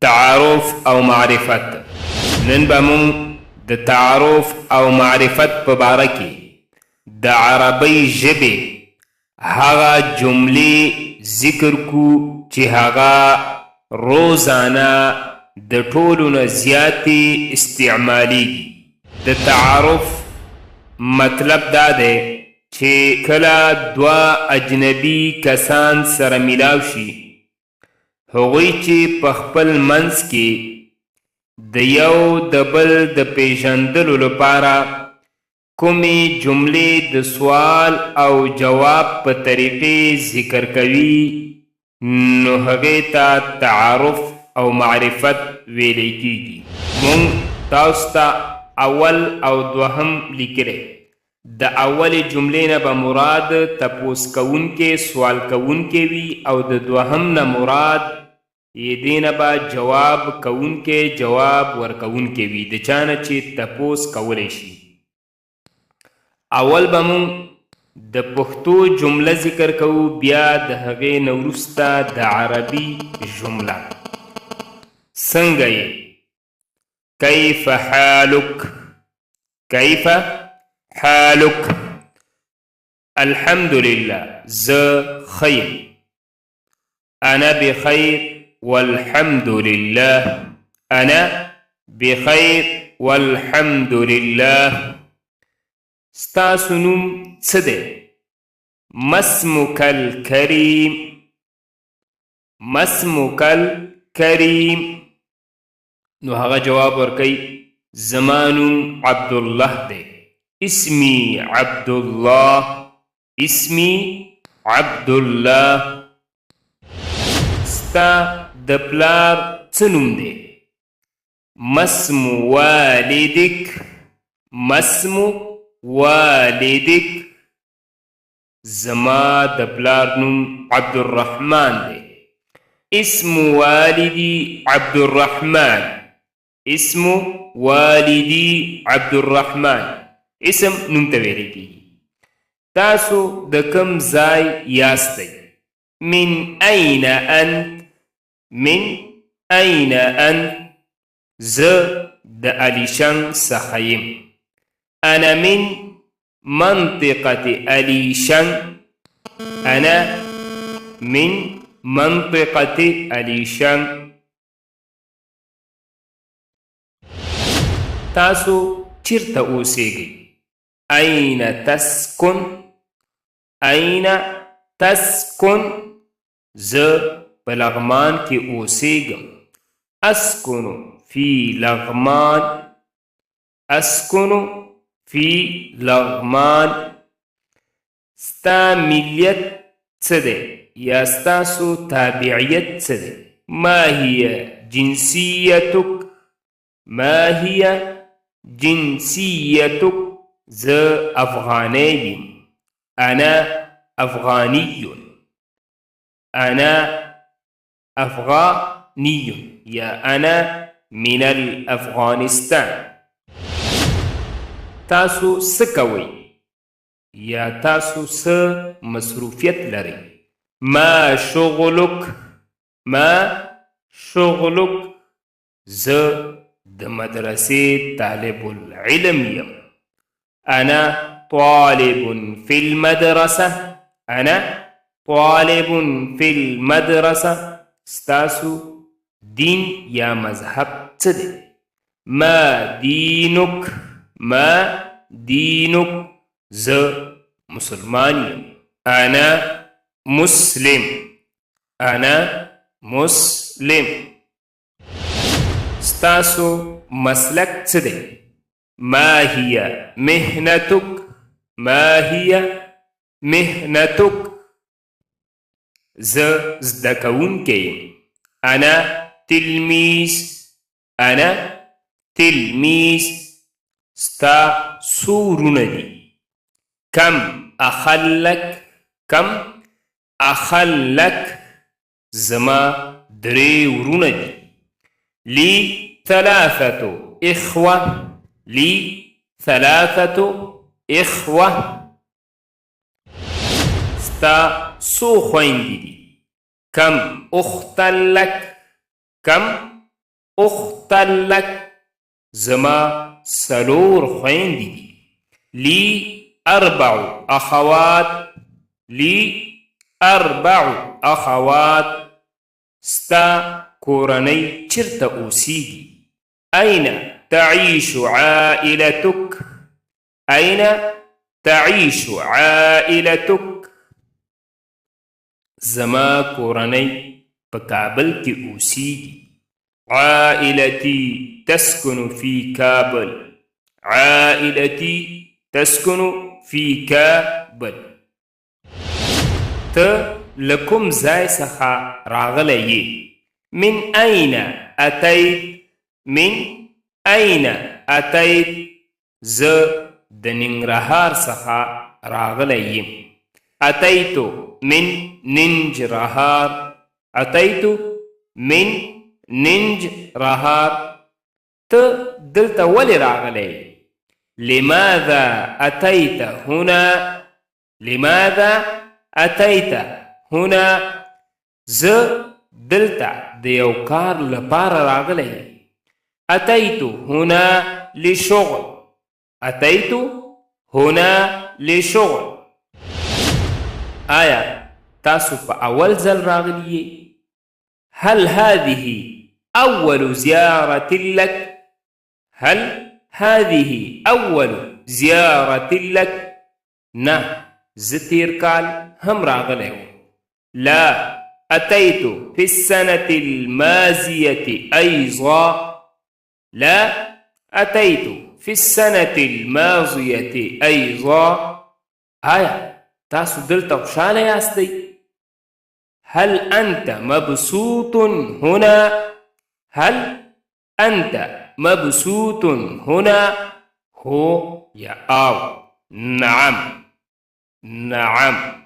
تعارف او معرفت. نن به مونږ د تعارف او معرفت په باره کې د عربی ژبې هغه جملې ذکر کو چې هغه روزانه د ټولو نه زیاتې استعمالیږي. د تعارف مطلب دا دی چې کله دوه اجنبي کسان سره میلاو شي، هغوی چې په خپل منځ کې د یو د بل د پیژندلو لپاره کومې جملې د سوال او جواب په طریقې ذکر کوي، نو هغې ته تعارف او معرفت ویلی کیږي. مونږ تاسو ته اول او دوهم لیکلی. د اولې جملې نه به مراد تپوس کوونکی سوال کوونکی وي او د دوهم نه مراد دې نه به جواب کوونکی جواب ورکوونکی وي، د چا نه چې تپوس کولی شي. اول به مونږ د پښتو جمله ذکر کوو، بیا د هغې نه وروسته د عربي جمله. څنګه یې؟ کیف حالک، کیف حالک. الحمد لله، زه خیر. انا بخیر والحمد لله، انا بخیر والحمد لله. ستاسو نوم څه دی؟ مسمک الکریم، مسمک الکریم. نو هغه جواب ورکوي زما نوم عبدالله دی. اسمی عبدالله، اسمی عبدالله. ستا د پلار څه نوم دی؟ مسم والدک، مسم والدک. زما د پلار نوم عبدالرحمن دی. اسم والدی عبدالرحمن، اسم والدی عبدالرحمن. اسم نوم ته ویلی کیږي. تاسو د کوم ځای یاستئ؟ من این انت، من این انت. زه د علیشنګ څخه یم. انا من منطقة علیشنګ، انا من منطقة علیشنګ. تاسو چیرته اوسیږئ؟ این تسکن، این تسکن. زه په لغمان کې اوسیږم. اسکنو فی لغمان، اسکنو فی لغمان. ستا ملیت څه دی یا ستاسو تابعیت څه دی؟ ما هي جنسیتک، ما هي جنسیتک. زه افغانی یم. انا افغانی، انا افغانی یا انا من الافغانستان. تاسو څه کوئ یا تاسو څه مصروفیت لرئ؟ ما شغلک، ما شغلک. زه د مدرسې طالب العلم یم. انا طالب في المدرسة، انا طالب في المدرسة. ستاسو دین یا مذهب څه دی؟ ما دینک، ما دینک. زه مسلمان یم. انا مسلم، انا مسلم. ستاسو مسلک څه دی؟ ما هي مهنتک، ما هي مهنتک. زه زده کوونکی یم. انا تلمیذ، انا تلمیذ. ستا څو ورونه دي؟ کم اخلک، کم اخلک. زما درې ورونه دي. لی ثلاثة إخوة، لي ثلاثة إخوة. ستا څو خویندې دي؟ کم أختا لک، کم أختا لك زما سلور خويندي دي. لي 4 أخوات، لي 4 أخوات. ستا كورني چرت أوسيجي. أين تعيش عائلتك؟ أين تعيش عائلتك؟ زما كورني بكابل كي أوسيجي. عائلتي تسكن في كابل، عائلتي تسكن في كابل. لكم زاي سخا راغلي. من أين أتيت؟ من أين أتيت؟ ز دننگرهار سخا راغلي. أتيت من ننجرهار، أتيت من ننجرهار. دلت ولي راغلي. لماذا أتيت هنا؟ لماذا أتيت هنا؟ ز دلتا ديوكار لپار راغلي. أتيت هنا لشغل، أتيت هنا لشغل. آية تاسو په أول زل راغلي؟ هل هذه أول زيارة لك؟ هل هذه أول زيارة لك؟ نه زتير كال هم راغلي. لا أتيت في السنة الماضية أيضا. لا أتيت في السنة الماضية أيضا. آية تاسو دلتا خوشاله ياستي؟ هل أنت مبسوط هنا؟ هل أنت مبسوط هنا؟ هو يا آو. نعم نعم.